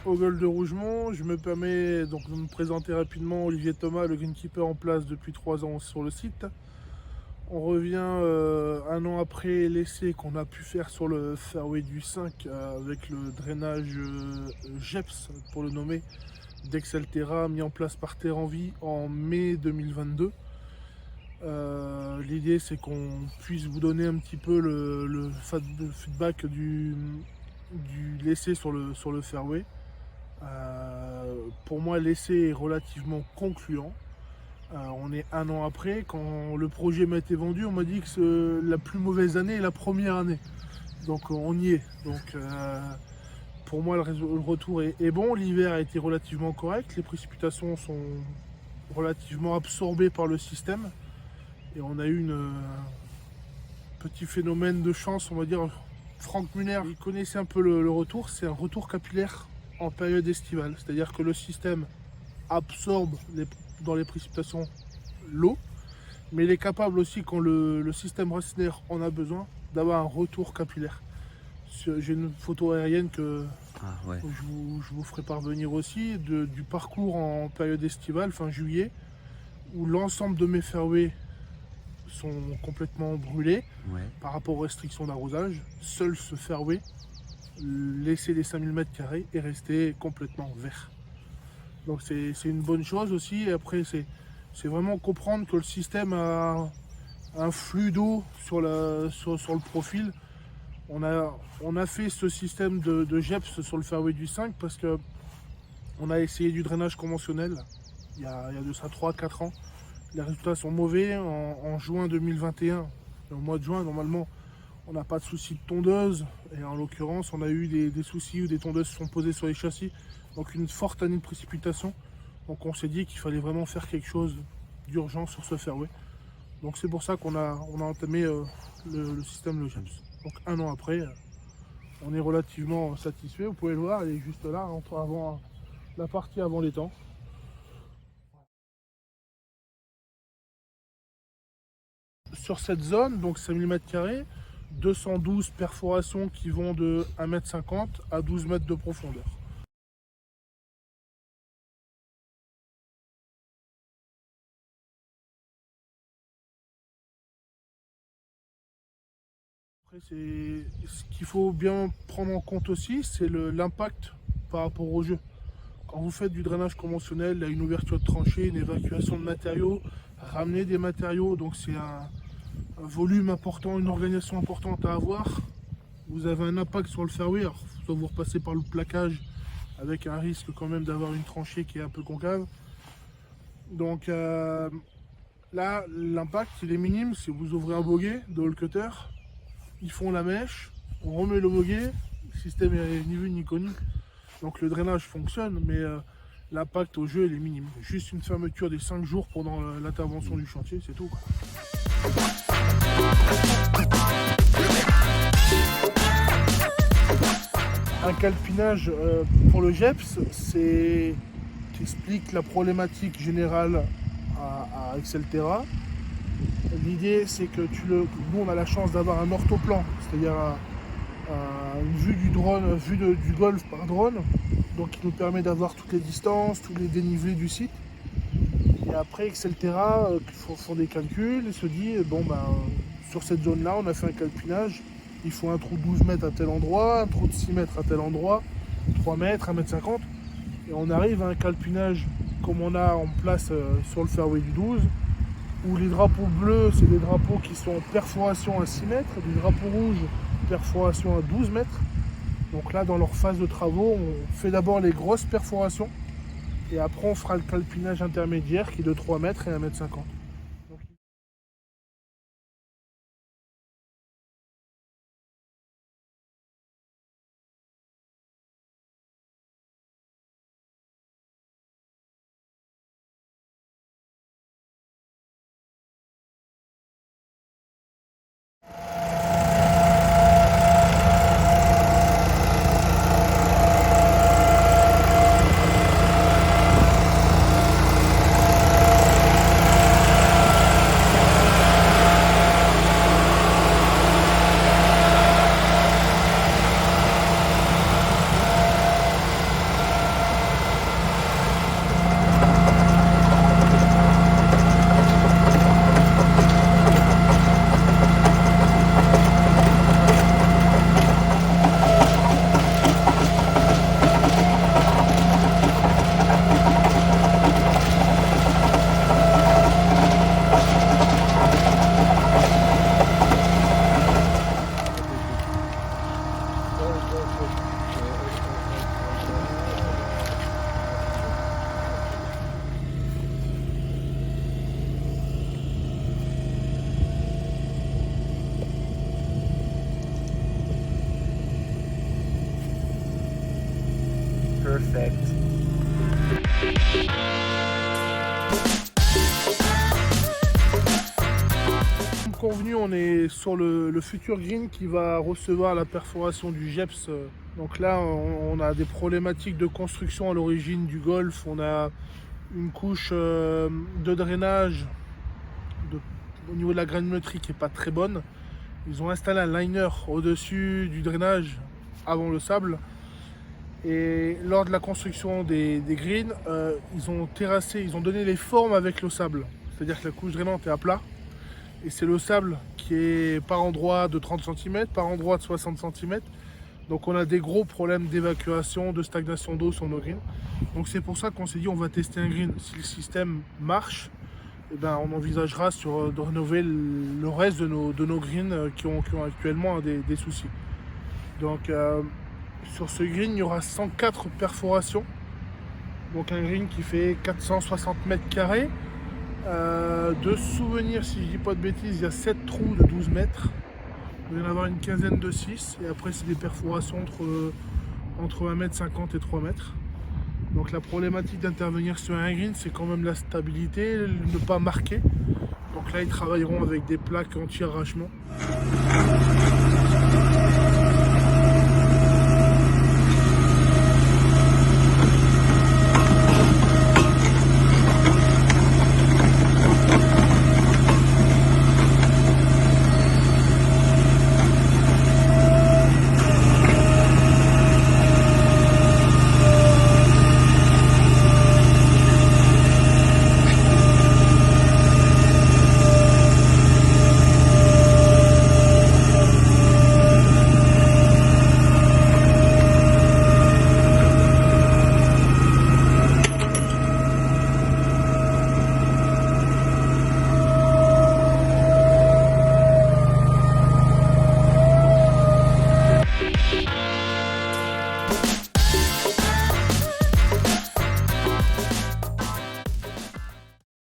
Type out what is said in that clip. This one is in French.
Au golf de Rougemont, je me permets donc de me présenter rapidement. Olivier Thomas, le greenkeeper en place depuis 3 ans sur le site. On revient un an après l'essai qu'on a pu faire sur le fairway du 5 avec le drainage GEPS pour le nommer d'Excelterra mis en place par Terre en Vie en mai 2022. L'idée c'est qu'on puisse vous donner un petit peu le feedback du l'essai sur le fairway. Pour moi, l'essai est relativement concluant. On est un an après. Quand le projet m'a été vendu, on m'a dit que la plus mauvaise année est la première année. Donc on y est. Donc pour moi, le retour est bon. L'hiver a été relativement correct. Les précipitations sont relativement absorbées par le système. Et on a eu un petit phénomène de chance, on va dire. Franck Muller, il connaissait un peu le retour. C'est un retour capillaire en période estivale. C'est-à-dire que le système absorbe dans les précipitations l'eau, mais il est capable aussi, quand le système racinaire en a besoin, d'avoir un retour capillaire. J'ai une photo aérienne que je vous ferai parvenir aussi du parcours en période estivale, fin juillet, où l'ensemble de mes fairways sont complètement brûlés par rapport aux restrictions d'arrosage. Seul ce fairway, laissé les 5000 m2, est resté complètement vert. Donc c'est une bonne chose aussi. Et après, c'est vraiment comprendre que le système a un flux d'eau sur le profil. On a fait ce système de GEPS sur le fairway du 5 parce qu'on a essayé du drainage conventionnel il y a de ça 3-4 ans. Les résultats sont mauvais. En juin 2021, au mois de juin, normalement, on n'a pas de souci de tondeuse. Et en l'occurrence, on a eu des soucis où des tondeuses sont posées sur les châssis. Donc une forte année de précipitation. Donc on s'est dit qu'il fallait vraiment faire quelque chose d'urgent sur ce fairway. Donc c'est pour ça qu'on a entamé le système le GEPS. Donc un an après, on est relativement satisfait. Vous pouvez le voir, elle est juste là, avant la partie avant les temps. Sur cette zone, donc 5000 m2, 212 perforations qui vont de 1,50 m à 12 mètres de profondeur. Après, ce qu'il faut bien prendre en compte aussi, c'est l'impact par rapport au jeu. Quand vous faites du drainage conventionnel, il y a une ouverture de tranchée, une évacuation de matériaux, ramener des matériaux, donc c'est un volume important, une organisation importante à avoir. Vous avez un impact sur le fairway, alors soit vous repassez par le plaquage avec un risque quand même d'avoir une tranchée qui est un peu concave. Donc là, l'impact il est minime. Si vous ouvrez un bogey de hole cutter, ils font la mèche, on remet le bogey, le système est ni vu ni connu. Donc le drainage fonctionne, mais l'impact au jeu il est minime. Juste une fermeture des 5 jours pendant l'intervention du chantier, c'est tout. Un calpinage pour le GEPS, c'est qui explique la problématique générale à Excelterra. L'idée c'est que nous on a la chance d'avoir un orthoplan, c'est-à-dire une vue du drone, du golf par drone, donc qui nous permet d'avoir toutes les distances, tous les dénivelés du site. Et après Excelterra font des calculs et se dit bon ben sur cette zone là on a fait un calpinage, il faut un trou de 12 mètres à tel endroit, un trou de 6 mètres à tel endroit, 3 mètres, 1,50 m, et on arrive à un calpinage comme on a en place sur le fairway du 12, où les drapeaux bleus c'est des drapeaux qui sont en perforation à 6 mètres, des drapeaux rouges perforation à 12 mètres. Donc là dans leur phase de travaux on fait d'abord les grosses perforations et après on fera le calpinage intermédiaire qui est de 3 mètres et 1,50 m. Perfect. Comme convenu, on est sur le futur green qui va recevoir la perforation du GEPS. Donc là, on a des problématiques de construction à l'origine du golf. On a une couche de drainage au niveau de la granulométrie qui n'est pas très bonne. Ils ont installé un liner au-dessus du drainage avant le sable. Et lors de la construction des greens, ils ont terrassé, ils ont donné les formes avec le sable. C'est-à-dire que la couche drainante est à plat. Et c'est le sable qui est par endroit de 30 cm, par endroit de 60 cm. Donc on a des gros problèmes d'évacuation, de stagnation d'eau sur nos greens. Donc c'est pour ça qu'on s'est dit on va tester un green. Si le système marche, eh ben, on envisagera de rénover le reste de nos greens qui ont actuellement des soucis. Donc sur ce green, il y aura 104 perforations. Donc un green qui fait 460 mètres carrés. De souvenirs, si je dis pas de bêtises, il y a 7 trous de 12 mètres. Il va y en avoir une quinzaine de 6. Et après, c'est des perforations entre 1,50 m et 3 mètres. Donc la problématique d'intervenir sur un green, c'est quand même la stabilité, ne pas marquer. Donc là, ils travailleront avec des plaques anti-arrachement.